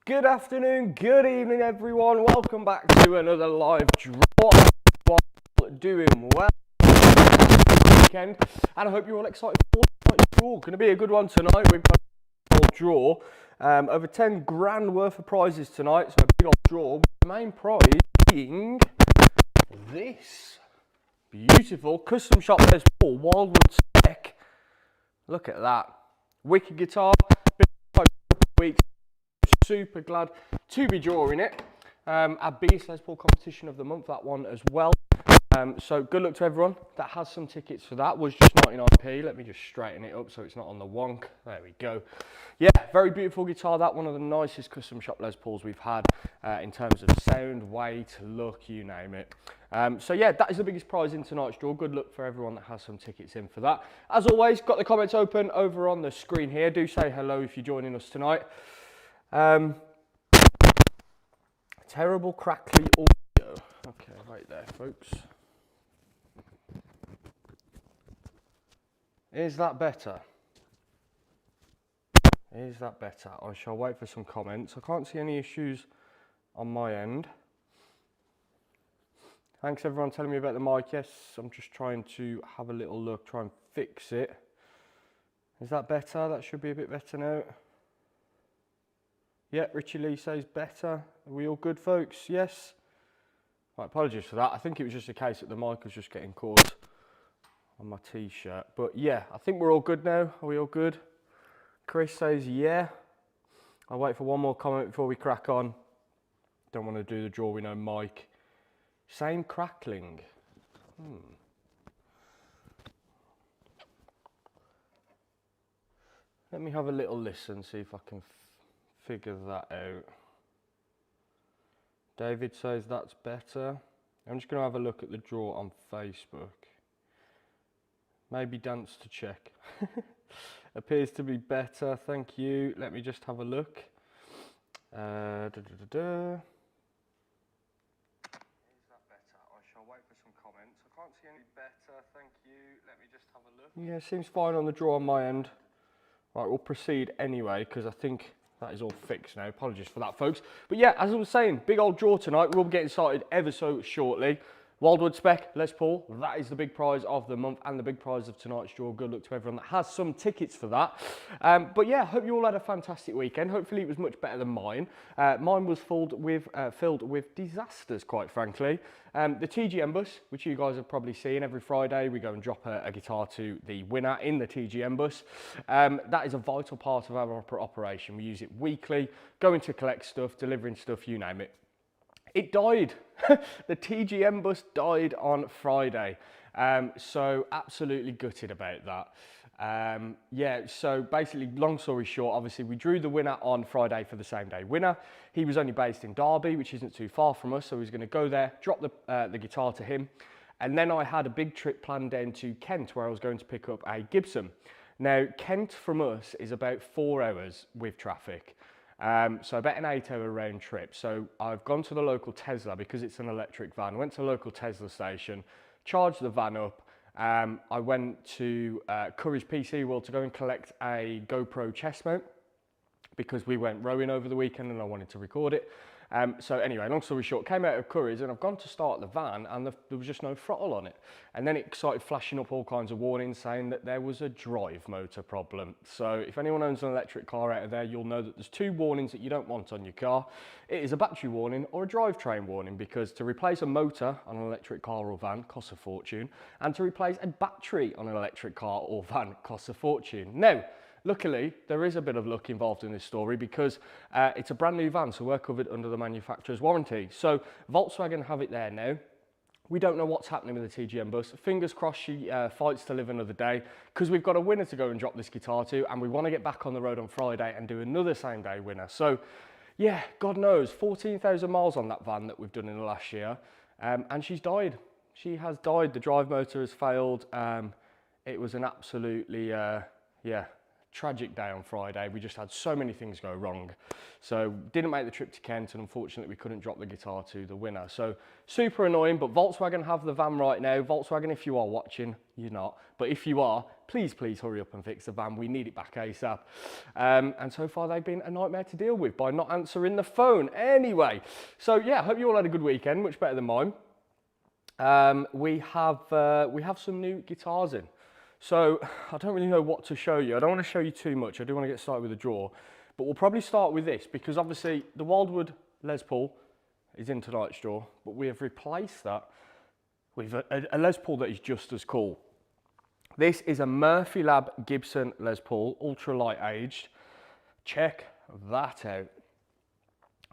Good afternoon, good evening everyone. Welcome back to another live draw. Doing well this weekend, and I hope you're all excited for tonight's draw. Going to be a good one tonight. We've got a old draw, over 10 grand worth of prizes tonight, so a big old draw. With the main prize being this beautiful custom shop Les Paul Wildwood spec. Look at that, wicked guitar. Been a couple of weeks. Super glad to be drawing it. Our biggest Les Paul competition of the month, that one as well. So good luck to everyone that has some tickets for that. Was just 99p. Let me just straighten it up so it's not on the wonk. There we go. Yeah, very beautiful guitar. That one of the nicest custom shop Les Pauls we've had in terms of sound, weight, look, you name it. So yeah, that is the biggest prize in tonight's draw. Good luck for everyone that has some tickets in for that. As always, got the comments open over on the screen here. Do say hello if you're joining us tonight. Terrible crackly audio. Okay, right there, folks. Is that better? Is that better? I shall wait for some comments. I can't see any issues on my end. Thanks everyone telling me about the mic. Yes, I'm just trying to have a little look, try and fix it. Is that better? That should be a bit better now. Yeah, Richie Lee says better. Are we all good, folks? Yes? Right, apologies for that. I think it was just a case that the mic was just getting caught on my t-shirt. But yeah, I think we're all good now. Are we all good? Chris says yeah. I'll wait for one more comment before we crack on. Don't want to do the draw with no mic. Same crackling. Let me have a little listen, see if I can figure that out. David says that's better. I'm just going to have a look at the draw on Facebook. Maybe dance to check. Appears to be better, thank you. Let me just have a look. Is that better? I shall wait for some comments. I can't see any better, thank you. Let me just have a look. Yeah, seems fine on the draw on my end. Right, we'll proceed anyway, because I think that is all fixed now. Apologies for that, folks. But yeah, as I was saying, big old draw tonight. We'll be getting started ever so shortly. Wildwood spec, Les Paul, that is the big prize of the month and the big prize of tonight's draw. Good luck to everyone that has some tickets for that. But yeah, hope you all had a fantastic weekend. Hopefully it was much better than mine. Mine was filled with disasters, quite frankly. The TGM bus, which you guys have probably seen every Friday, we go and drop a guitar to the winner in the TGM bus. That is a vital part of our operation. We use it weekly, going to collect stuff, delivering stuff, you name it. It died. The TGM bus died on Friday. So absolutely gutted about that. Yeah, so basically, long story short, obviously we drew the winner on Friday for the same day winner. He was only based in Derby, which isn't too far from us, so he was going to go there, drop the guitar to him. And then I had a big trip planned down to Kent, where I was going to pick up a Gibson. Now, Kent from us is about 4 hours with traffic. So about an 8-hour round trip. So I've gone to the local Tesla because it's an electric van. I went to the local Tesla station, charged the van up. I went to Curry's PC World to go and collect a GoPro chest mount because we went rowing over the weekend and I wanted to record it. So anyway, long story short, came out of Curry's and I've gone to start the van and there was just no throttle on it. And then it started flashing up all kinds of warnings saying that there was a drive motor problem. So if anyone owns an electric car out of there, you'll know that there's 2 warnings that you don't want on your car. It is a battery warning or a drivetrain warning, because to replace a motor on an electric car or van costs a fortune, and to replace a battery on an electric car or van costs a fortune. Now, luckily, there is a bit of luck involved in this story because it's a brand new van, so we're covered under the manufacturer's warranty. So Volkswagen have it there now. We don't know what's happening with the TGM bus. Fingers crossed she fights to live another day, because we've got a winner to go and drop this guitar to, and we want to get back on the road on Friday and do another same day winner. So yeah, God knows, 14,000 miles on that van that we've done in the last year, and she's died. She has died. The drive motor has failed. It was an absolutely, yeah, tragic day on Friday. We just had so many things go wrong. So didn't make the trip to Kent, and unfortunately we couldn't drop the guitar to the winner. So super annoying, but Volkswagen have the van right now. Volkswagen, if you are watching, you're not, but if you are, please hurry up and fix the van. We need it back ASAP. And so far they've been a nightmare to deal with by not answering the phone. Anyway, so yeah, hope you all had a good weekend, much better than mine. We have some new guitars in. So I don't really know what to show you. I don't want to show you too much. I do want to get started with the draw, but we'll probably start with this because obviously the Wildwood Les Paul is in tonight's draw, but we have replaced that with a Les Paul that is just as cool. This is a Murphy Lab Gibson Les Paul, ultralight aged. Check that out.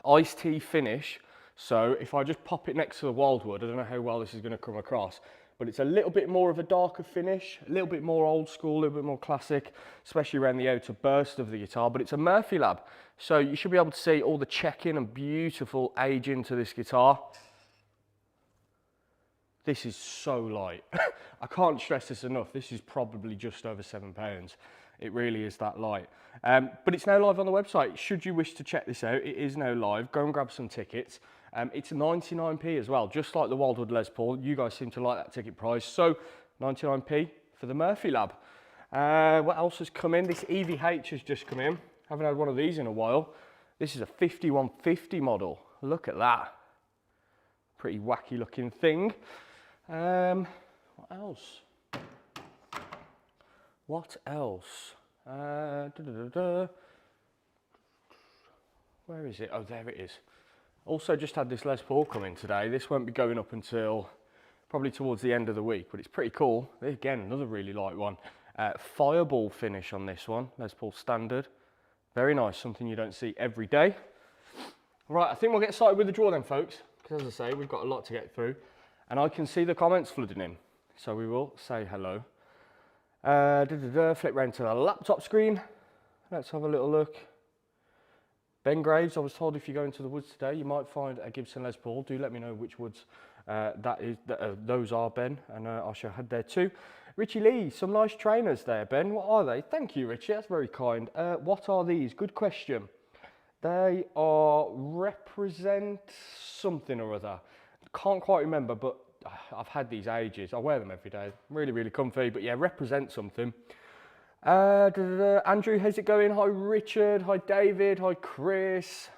Iced tea finish. So if I just pop it next to the Wildwood, I don't know how well this is going to come across, but it's a little bit more of a darker finish, a little bit more old school, a little bit more classic, especially around the outer burst of the guitar, but it's a Murphy Lab. So you should be able to see all the check-in and beautiful age into this guitar. This is so light. I can't stress this enough. This is probably just over £7. It really is that light. But it's now live on the website. Should you wish to check this out, it is now live. Go and grab some tickets. It's 99p as well, just like the Wildwood Les Paul. You guys seem to like that ticket price. So 99p for the Murphy Lab. What else has come in? This EVH has just come in. Haven't had one of these in a while. This is a 5150 model. Look at that. Pretty wacky looking thing. What else? What else? Where is it? Oh, there it is. Also just had this Les Paul come in today. This won't be going up until probably towards the end of the week, but it's pretty cool. Again, another really light one. Fireball finish on this one, Les Paul standard. Very nice, something you don't see every day. Right, I think we'll get started with the draw then, folks, because as I say, we've got a lot to get through, and I can see the comments flooding in, so we will say hello. Flip round to the laptop screen. Let's have a little look. Ben Graves, I was told if you go into the woods today, you might find a Gibson Les Paul. Do let me know which woods those are, Ben, and I shall head there too. Richie Lee, some nice trainers there, Ben. What are they? Thank you, Richie. That's very kind. What are these? Good question. They are represent something or other. Can't quite remember, but I've had these ages. I wear them every day. Really, really comfy. But yeah, represent something. Andrew, how's it going? Hi, Richard. Hi, David. Hi, Chris.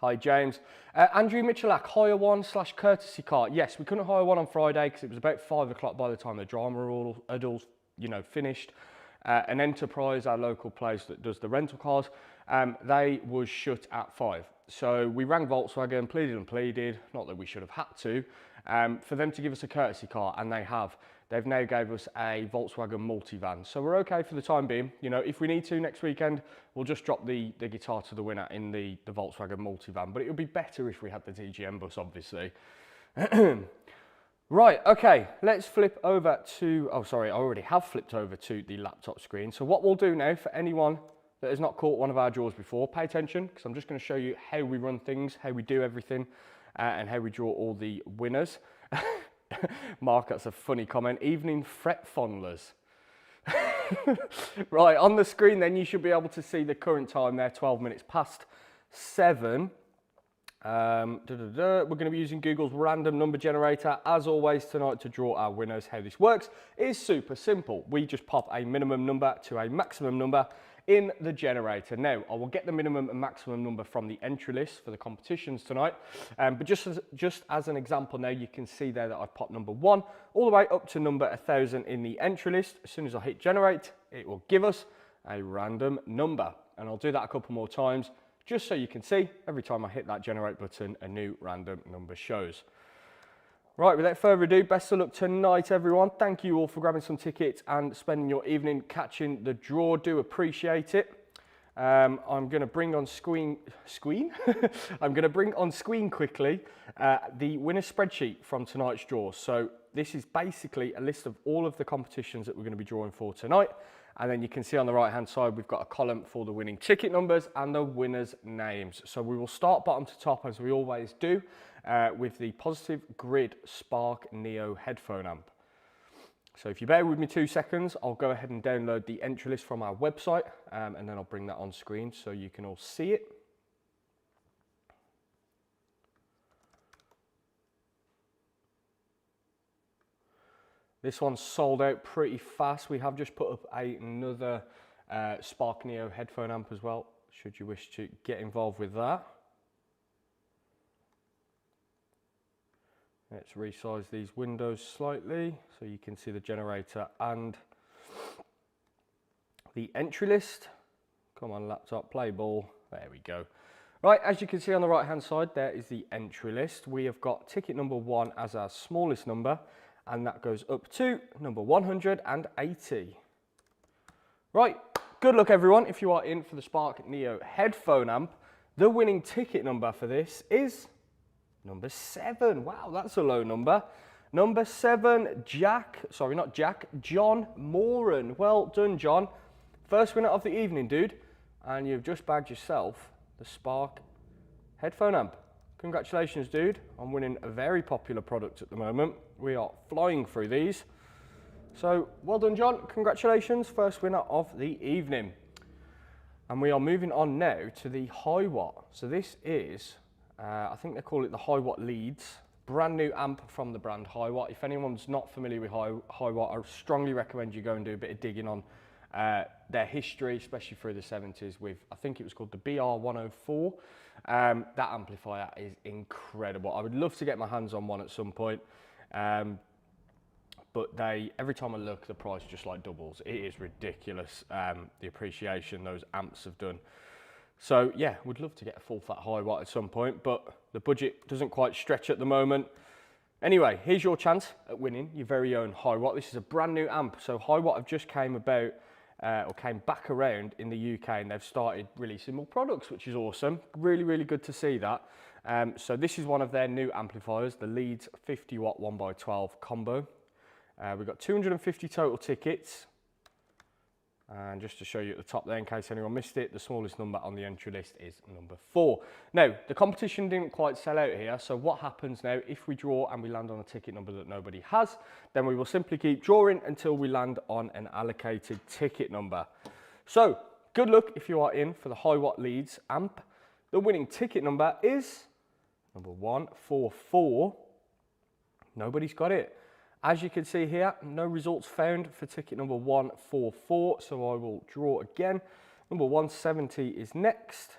Hi, James. Andrew Mitchellak, hire one / courtesy car. Yes, we couldn't hire one on Friday because it was about 5 o'clock by the time the drama had all finished. An Enterprise, our local place that does the rental cars, they was shut at 5. So we rang Volkswagen, pleaded, not that we should have had to, for them to give us a courtesy car, and they have. They've now gave us a Volkswagen multivan. So we're okay for the time being. You know, if we need to next weekend, we'll just drop the guitar to the winner in the Volkswagen multivan. But it would be better if we had the TGM bus, obviously. Right, okay, let's flip over to, oh sorry, I already have flipped over to the laptop screen. So what we'll do now, for anyone that has not caught one of our draws before, pay attention, because I'm just going to show you how we run things, how we do everything, and how we draw all the winners. Mark, that's a funny comment. Evening fret fondlers. Right, on the screen then you should be able to see the current time there, 12 minutes past 7. We're going to be using Google's random number generator as always tonight to draw our winners. How this works is super simple. We just pop a minimum number to a maximum number in the generator. Now, I will get the minimum and maximum number from the entry list for the competitions tonight, but just as an example now, you can see there that I've popped number 1 all the way up to number 1000 in the entry list. As soon as I hit generate, it will give us a random number, and I'll do that a couple more times just so you can see every time I hit that generate button, a new random number shows. Right, without further ado, best of luck tonight, everyone. Thank you all for grabbing some tickets and spending your evening catching the draw. Do appreciate it. I'm going to bring on I'm going to bring on screen quickly the winner spreadsheet from tonight's draw. So this is basically a list of all of the competitions that we're going to be drawing for tonight. And then you can see on the right hand side, we've got a column for the winning ticket numbers and the winners' names. So we will start bottom to top as we always do with the Positive Grid Spark Neo headphone amp. So if you bear with me 2 seconds, I'll go ahead and download the entry list from our website, and then I'll bring that on screen so you can all see it. This one's sold out pretty fast. We have just put up another Spark Neo headphone amp as well, should you wish to get involved with that. Let's resize these windows slightly so you can see the generator and the entry list. Come on, laptop, play ball. There we go. Right, as you can see on the right hand side, there is the entry list. We have got ticket number 1 as our smallest number, and that goes up to number 180. Right, good luck everyone if you are in for the Spark Neo headphone amp. The winning ticket number for this is number 7. Wow, that's a low number. Number 7, John Moran. Well done, John. First winner of the evening, dude. And you've just bagged yourself the Spark headphone amp. Congratulations, dude, on winning a very popular product at the moment. We are flying through these. So, well done, John. Congratulations, first winner of the evening. And we are moving on now to the Hiwatt. So this is, I think they call it the Hiwatt Leeds. Brand new amp from the brand Hiwatt. If anyone's not familiar with Hiwatt, I strongly recommend you go and do a bit of digging on their history, especially through the 70s with, I think it was called the BR104. That amplifier is incredible. I would love to get my hands on one at some point. But every time I look, the price just like doubles. It is ridiculous, the appreciation those amps have done. So yeah, would love to get a full fat Hiwatt at some point, but the budget doesn't quite stretch at the moment. Anyway, here's your chance at winning your very own Hiwatt. This is a brand new amp. So Hiwatt have just came back around in the UK, and they've started releasing more products, which is awesome. Really, really good to see that. So this is one of their new amplifiers, the Leeds 50 watt 1x12 combo. We've got 250 total tickets. And just to show you at the top there, in case anyone missed it, the smallest number on the entry list is number 4. Now, the competition didn't quite sell out here, so what happens now, if we draw and we land on a ticket number that nobody has, then we will simply keep drawing until we land on an allocated ticket number. So, good luck if you are in for the Hiwatt Leeds amp. The winning ticket number is number 144. Nobody's got it. As you can see here, no results found for ticket number 144, so I will draw again. Number 170 is next.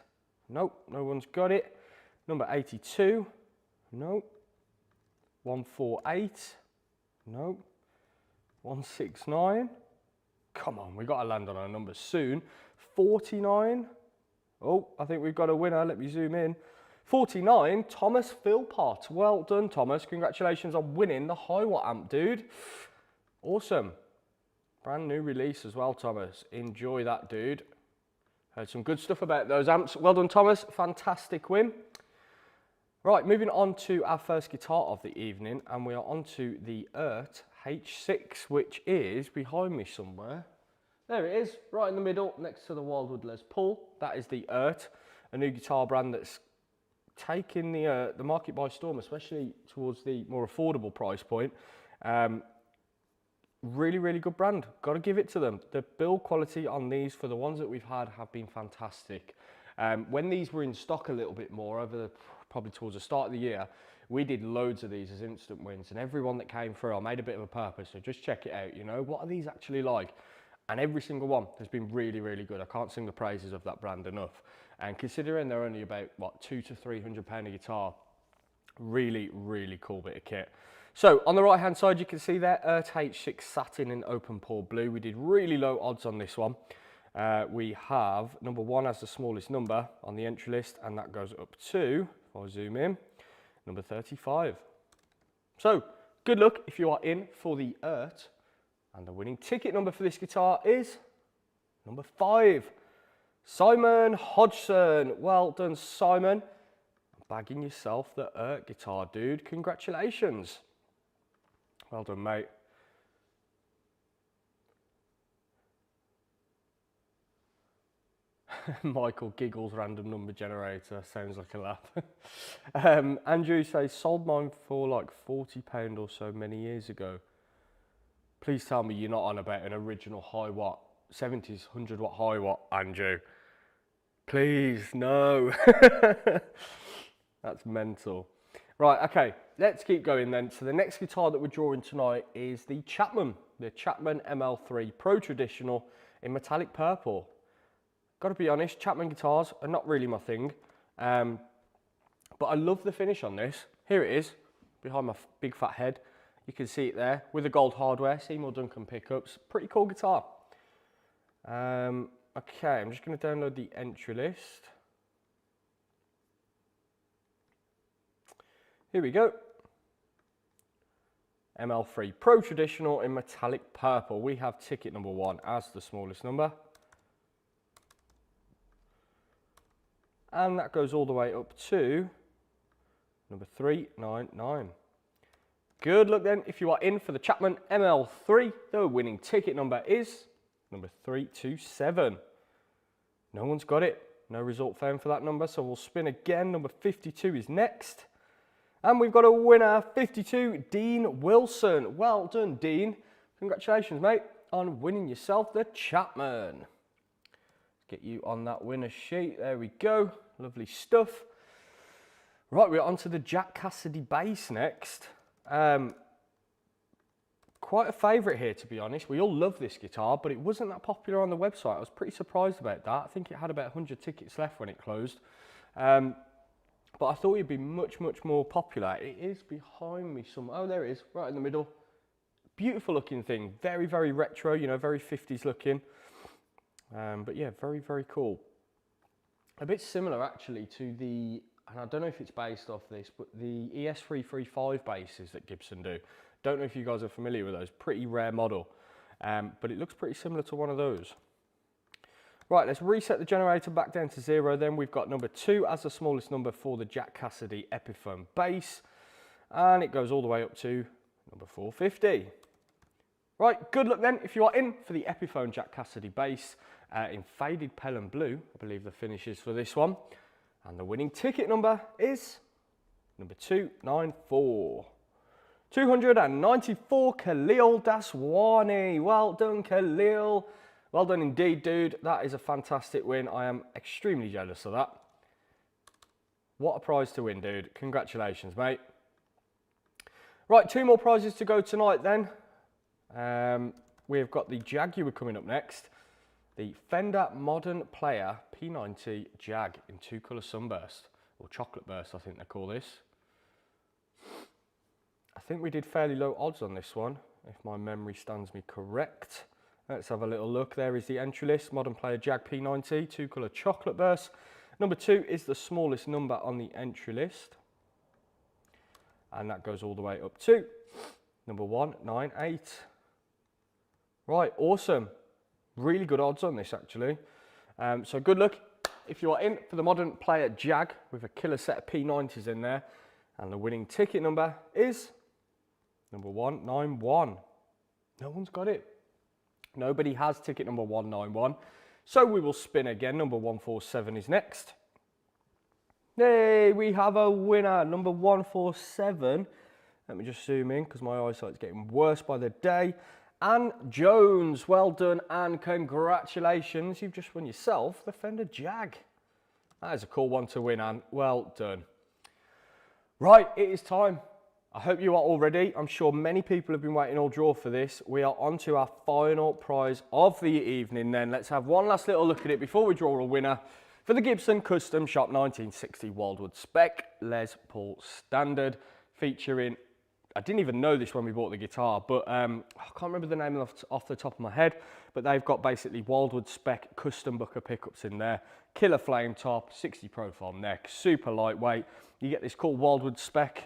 Nope, no one's got it. Number 82, nope. 148, nope. 169, come on, we've got to land on our numbers soon. 49, oh, I think we've got a winner, let me zoom in. 49, Thomas Philpott. Well done, Thomas. Congratulations on winning the Hiwatt amp, dude. Awesome. Brand new release as well, Thomas. Enjoy that, dude. Heard some good stuff about those amps. Well done, Thomas. Fantastic win. Right, moving on to our first guitar of the evening, and we are on to the ERT H6, which is behind me somewhere. There it is, right in the middle, next to the Wildwood Les Paul. That is the ERT, a new guitar brand that's taking the market by storm, especially towards the more affordable price point. Really, really good brand. Got to give it to them. The build quality on these, for the ones that we've had, have been fantastic. When these were in stock a little bit more, probably towards the start of the year, we did loads of these as instant wins, and everyone that came through, I made a bit of a purpose, so just check it out, you know, what are these actually like? And every single one has been really, really good. I can't sing the praises of that brand enough. And considering they're only about, what, £200 to £300 a guitar, really, really cool bit of kit. So on the right-hand side, you can see there, ERT H6 Satin in open pore blue. We did really low odds on this one. We have number 1 as the smallest number on the entry list, and that goes up to, if I zoom in, number 35. So good luck if you are in for the ERT. And the winning ticket number for this guitar is number 5. Simon Hodgson. Well done, Simon. Bagging yourself the ERT guitar, dude. Congratulations. Well done, mate. Michael giggles, random number generator. Sounds like a laugh. Andrew says, sold mine for like £40 or so many years ago. Please tell me you're not on about an original high watt, 70s, 100 watt high watt, Andrew. Please, no. That's mental. Right, okay, let's keep going then. So the next guitar that we're drawing tonight is the Chapman ML3 Pro Traditional in metallic purple. Gotta be honest, Chapman guitars are not really my thing, but I love the finish on this. Here it is, behind my big fat head. You can see it there with the gold hardware, Seymour Duncan pickups. Pretty cool guitar. Okay, I'm just gonna download the entry list. Here we go. ML3 Pro Traditional in metallic purple. We have ticket number 1 as the smallest number. And that goes all the way up to number 399. Good luck then if you are in for the Chapman ML3. The winning ticket number is number 327. No one's got it. No result found for that number, so we'll spin again. Number 52 is next. And we've got a winner, 52, Dean Wilson. Well done, Dean. Congratulations, mate, on winning yourself the Chapman. Let's get you on that winner sheet. There we go. Lovely stuff. Right, we're on to the Jack Cassidy bass next. Quite a favourite here, to be honest. We all love this guitar, but it wasn't that popular on the website. I was pretty surprised about that. I think it had about 100 tickets left when it closed. But I thought it'd be much, much more popular. It is behind me somewhere. Oh, there it is, right in the middle. Beautiful looking thing. Very, very retro, you know, very 50s looking. But yeah, very, very cool. A bit similar actually to the, and I don't know if it's based off this, but the ES335 basses that Gibson do. Don't know if you guys are familiar with those. Pretty rare model. But it looks pretty similar to one of those. Right, let's reset the generator back down to 0. Then we've got number 2 as the smallest number for the Jack Cassidy Epiphone bass. And it goes all the way up to number 450. Right, good luck then if you are in for the Epiphone Jack Cassidy bass in faded pale and blue. I believe the finish is for this one. And the winning ticket number is number 294. 294, Khalil Daswani. Well done, Khalil. Well done indeed, dude. That is a fantastic win. I am extremely jealous of that. What a prize to win, dude. Congratulations, mate. Right, 2 more prizes to go tonight then. We've got the Jaguar coming up next. The Fender Modern Player P90 Jag in 2-colour sunburst, or chocolate burst, I think they call this. I think we did fairly low odds on this one, if my memory stands me correct. Let's have a little look. There is the entry list, Modern Player Jag P90, 2-colour chocolate burst. Number 2 is the smallest number on the entry list. And that goes all the way up to number 198. Right, awesome. Really good odds on this, actually. So good luck if you are in for the Modern Player Jag with a killer set of P90s in there. And the winning ticket number is number 191. No one's got it. Nobody has ticket number 191. So we will spin again. Number 147 is next. Hey, we have a winner. Number 147. Let me just zoom in because my eyesight's getting worse by the day. Anne Jones. Well done, Anne. Congratulations. You've just won yourself the Fender Jag. That is a cool one to win, Anne. Well done. Right, it is time. I hope you are all ready. I'm sure many people have been waiting all draw for this. We are on to our final prize of the evening then. Let's have one last little look at it before we draw a winner for the Gibson Custom Shop 1960 Wildwood Spec Les Paul Standard, featuring, I didn't even know this when we bought the guitar, but I can't remember the name off the top of my head, but they've got basically Wildwood Spec custom Booker pickups in there. Killer flame top, 60 profile neck, super lightweight. You get this cool Wildwood Spec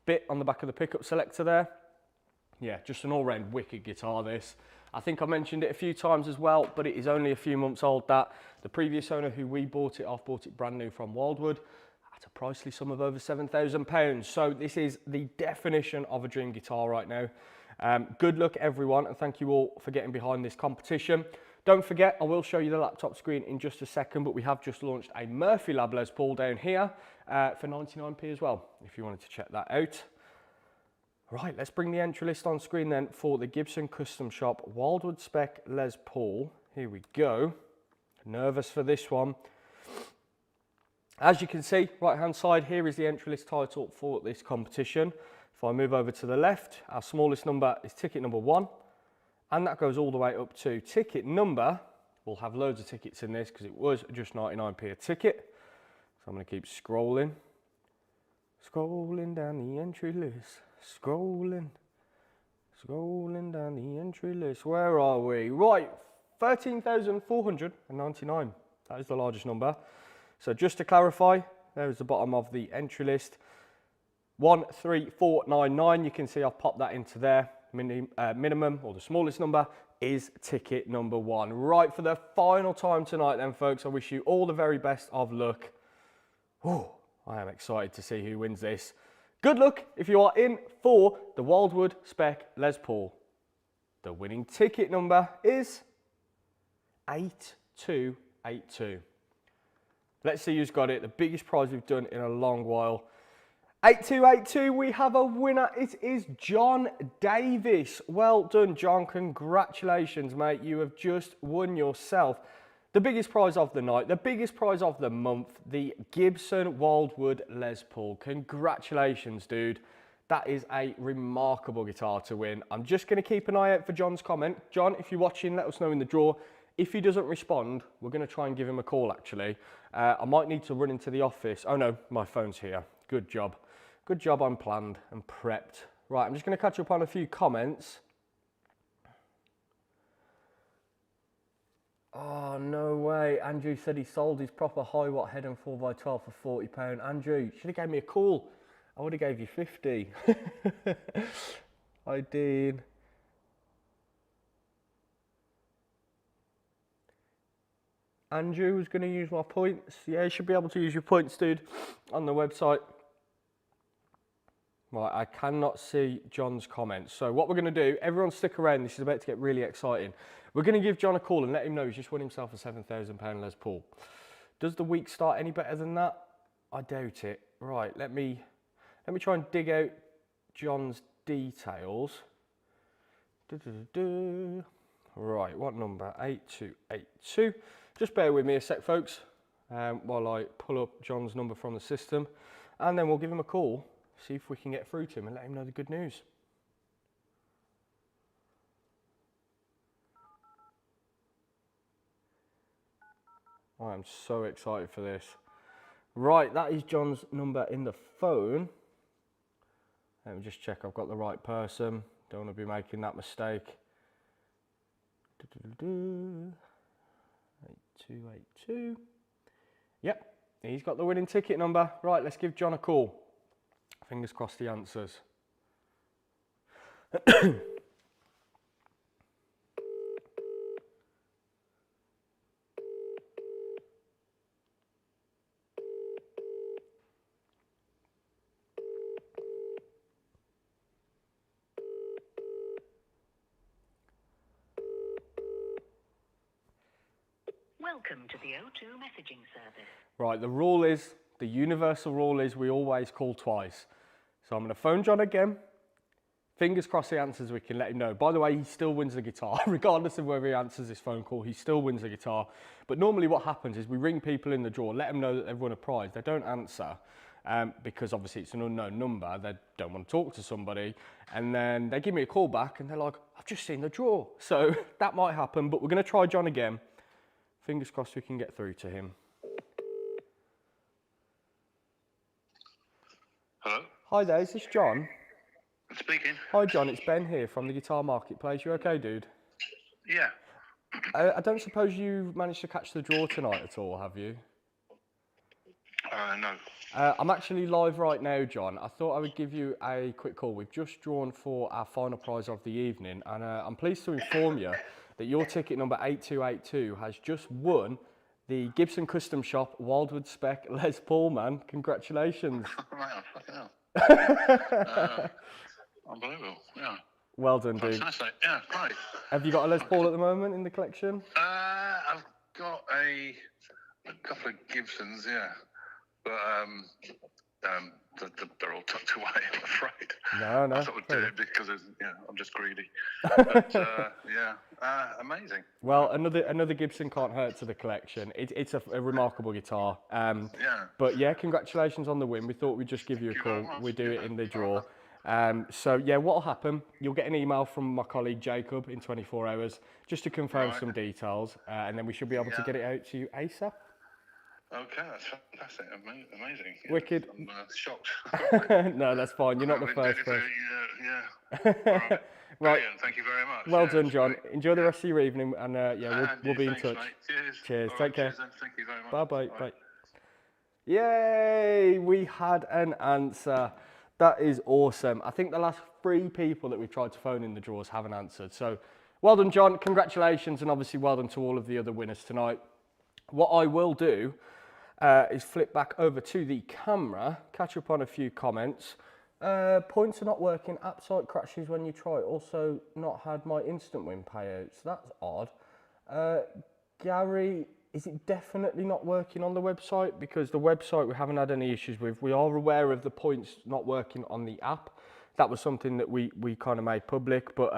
bit on the back of the pickup selector there. Yeah, just an all-round wicked guitar this. I think I mentioned it a few times as well, but it is only a few months old. That the previous owner who we bought it off bought it brand new from Wildwood at a pricely sum of over £7,000. So this is the definition of a dream guitar right now. Good luck everyone, and thank you all for getting behind this competition. Don't forget, I will show you the laptop screen in just a second, but we have just launched a Murphy Lab Les Paul down here for 99p as well, if you wanted to check that out. Right, let's bring the entry list on screen then for the Gibson Custom Shop Wildwood Spec Les Paul. Here we go. Nervous for this one. As you can see, right hand side here is the entry list title for this competition. If I move over to the left, our smallest number is ticket number 1, and that goes all the way up to ticket number. We'll have loads of tickets in this because it was just 99p a ticket. So I'm going to keep scrolling. Scrolling down the entry list. Scrolling down the entry list. Where are we? Right, 13,499. That is the largest number. So just to clarify, there is the bottom of the entry list. 13499. You can see I've popped that into there. Minimum, or the smallest number, is ticket number 1. Right, for the final time tonight then, folks, I wish you all the very best of luck. Oh, I am excited to see who wins this. Good luck if you are in for the Wildwood Spec Les Paul. The winning ticket number is 8282. Let's see who's got it. The biggest prize we've done in a long while. 8282, we have a winner. It is John Davis. Well done, John. Congratulations, mate. You have just won yourself the biggest prize of the night, the biggest prize of the month, the Gibson Wildwood Les Paul. Congratulations, dude. That is a remarkable guitar to win. I'm just going to keep an eye out for John's comment. John, if you're watching, let us know in the draw. If he doesn't respond, we're going to try and give him a call, actually. I might need to run into the office. Oh, no, my phone's here. Good job. Good job, I'm planned and prepped. Right, I'm just going to catch up on a few comments. Oh, no way. Andrew said he sold his proper high watt head and 4x12 for £40. Andrew, you should have gave me a call. I would have gave you 50. Hi, Dean. Andrew was going to use my points. Yeah, you should be able to use your points, dude, on the website. Right, I cannot see John's comments. So what we're going to do, everyone stick around. This is about to get really exciting. We're going to give John a call and let him know he's just won himself a £7,000 Les Paul. Does the week start any better than that? I doubt it. Right, let me try and dig out John's details. Right, what number? 8282. Just bear with me a sec, folks, while I pull up John's number from the system, and then we'll give him a call, see if we can get through to him and let him know the good news. I am so excited for this. Right, that is John's number in the phone. Let me just check I've got the right person. Don't want to be making that mistake. 8282. Yep, he's got the winning ticket number. Right, let's give John a call. Fingers crossed he answers. Welcome to the O2 messaging service. Right, the universal rule is we always call twice. So I'm going to phone John again. Fingers crossed he answers, we can let him know. By the way, he still wins the guitar. Regardless of whether he answers this phone call, he still wins the guitar. But normally what happens is we ring people in the draw, let them know that they've won a prize. They don't answer because obviously it's an unknown number. They don't want to talk to somebody. And then they give me a call back and they're like, I've just seen the draw. So that might happen, but we're going to try John again. Fingers crossed we can get through to him. Hello? Hi there, is this John? Speaking. Hi John, it's Ben here from the Guitar Marketplace. You okay, dude? Yeah. I don't suppose you managed to catch the draw tonight at all, have you? No. I'm actually live right now, John. I thought I would give you a quick call. We've just drawn for our final prize of the evening, and I'm pleased to inform you that your ticket number 8282 has just won the Gibson Custom Shop Wildwood Spec Les Paul, man. Congratulations. Right, fucking hell. Unbelievable, yeah. Well done, dude. Fantastic, yeah, great. Have you got a Les Paul at the moment in the collection? I've got a couple of Gibsons, yeah. But they're all tucked away, I'm afraid. No, no. I thought I'd do fair it because I'm just greedy. But amazing. Well, another Gibson can't hurt to the collection. It's a remarkable guitar. But yeah, congratulations on the win. We thought we'd just give you a Thank you very call. much. We do it in the Yeah. draw. So yeah, what'll happen? You'll get an email from my colleague Jacob in 24 hours just to confirm Right. some details, and then we should be able to get it out to you ASAP. Okay, that's fantastic. Amazing. Yeah, Wicked. I'm shocked. No, that's fine. You're not the I've first been person. All right. Right. Brilliant. Thank you very much. Well Yeah, done, it's John. great. Enjoy the rest of your evening, and we'll be in Thanks, touch. mate. Cheers. Cheers. All Take care. Cheers, then. Thank you very much. Bye bye. All Bye. right. Yay! We had an answer. That is awesome. I think the last 3 people that we've tried to phone in the draws haven't answered. So well done, John. Congratulations, and obviously well done to all of the other winners tonight. What I will do is flip back over to the camera, catch up on a few comments. Points are not working. App site crashes when you try. Also, not had my instant win payouts. That's odd. Gary, is it definitely not working on the website? Because the website we haven't had any issues with. We are aware of the points not working on the app. That was something that we kind of made public, but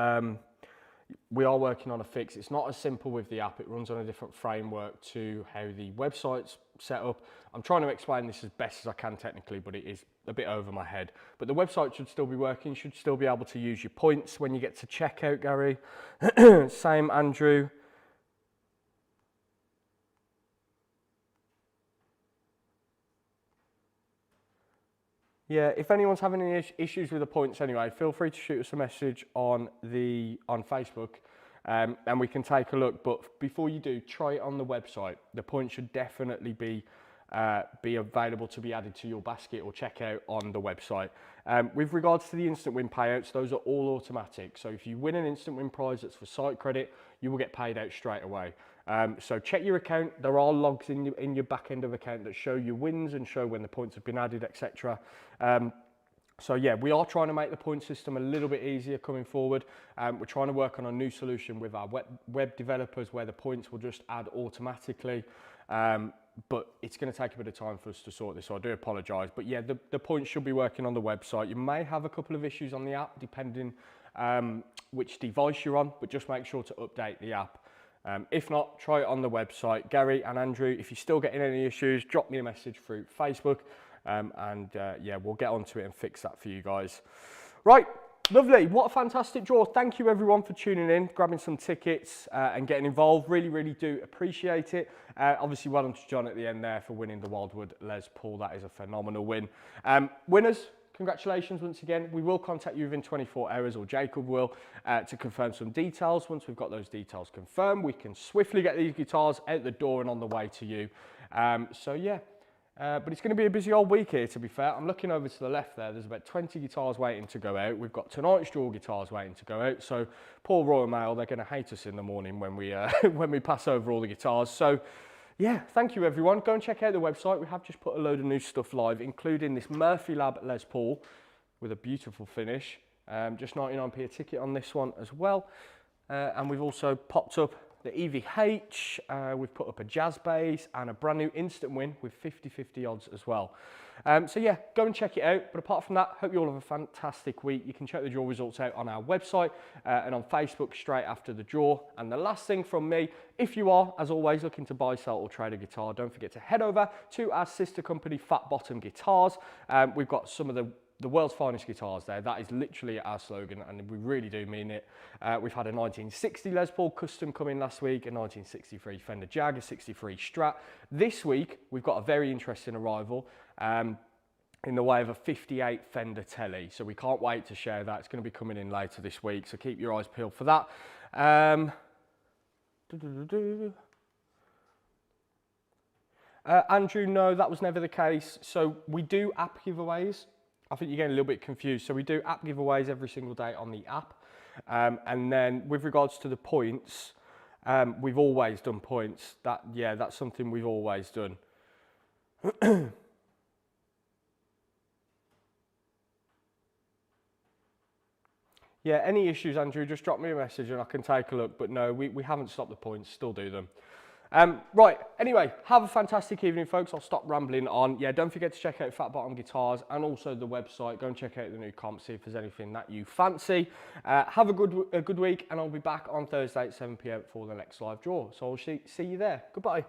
we are working on a fix. It's not as simple with the app. It runs on a different framework to how the website's set up. I'm trying to explain this as best as I can technically, but it is a bit over my head. But the website should still be working. You should still be able to use your points when you get to checkout, Gary. Same, Andrew. Yeah, if anyone's having any issues with the points anyway, feel free to shoot us a message on Facebook, and we can take a look. But before you do, try it on the website. The points should definitely be available to be added to your basket or checkout on the website. With regards to the instant win payouts, those are all automatic. So if you win an instant win prize that's for site credit, you will get paid out straight away. So check your account. There are logs in your back end of account that show your wins and show when the points have been added, etc. So yeah, we are trying to make the point system a little bit easier coming forward. We're trying to work on a new solution with our web developers where the points will just add automatically. But it's going to take a bit of time for us to sort this, so I do apologise. But yeah, the points should be working on the website. You may have a couple of issues on the app depending which device you're on, but just make sure to update the app. If not, try it on the website. Gary and Andrew, if you're still getting any issues, drop me a message through Facebook, yeah, we'll get onto it and fix that for you guys. Right, lovely. What a fantastic draw. Thank you everyone for tuning in, grabbing some tickets and getting involved. Really, really do appreciate it. Obviously, well done to John at the end there for winning the Wildwood Les Paul. That is a phenomenal win. Winners, congratulations once again. We will contact you within 24 hours, or Jacob will, to confirm some details. Once we've got those details confirmed, we can swiftly get these guitars out the door and on the way to you. So yeah, but it's going to be a busy old week here, to be fair. I'm looking over to the left there. There's about 20 guitars waiting to go out. We've got tonight's draw guitars waiting to go out. So poor Royal Mail, they're going to hate us in the morning when we when we pass over all the guitars. So yeah, thank you everyone. Go and check out the website. We have just put a load of new stuff live, including this Murphy Lab Les Paul with a beautiful finish. Just 99p a ticket on this one as well. And we've also popped up the EVH. We've put up a jazz bass and a brand new instant win with 50-50 odds as well. So yeah, go and check it out. But apart from that, hope you all have a fantastic week. You can check the draw results out on our website and on Facebook straight after the draw. And the last thing from me, if you are, as always, looking to buy, sell or trade a guitar, don't forget to head over to our sister company, Fat Bottom Guitars. We've got some of the world's finest guitars there. That is literally our slogan, and we really do mean it. We've had a 1960 Les Paul custom come in last week, a 1963 Fender Jag, a 63 Strat. This week, we've got a very interesting arrival in the way of a 58 Fender Tele. So we can't wait to share that. It's going to be coming in later this week, so keep your eyes peeled for that. Andrew, no, that was never the case. So we do app giveaways. I think you're getting a little bit confused. So we do app giveaways every single day on the app. And then with regards to the points, we've always done points. That's something we've always done. Yeah, any issues, Andrew, just drop me a message and I can take a look. But no, we haven't stopped the points, still do them. Right, anyway, have a fantastic evening, folks. I'll stop rambling on. Yeah, don't forget to check out Fat Bottom Guitars and also the website. Go and check out the new comp, see if there's anything that you fancy. Have a good week, and I'll be back on Thursday at 7 p.m. for the next live draw. So I'll see you there. Goodbye.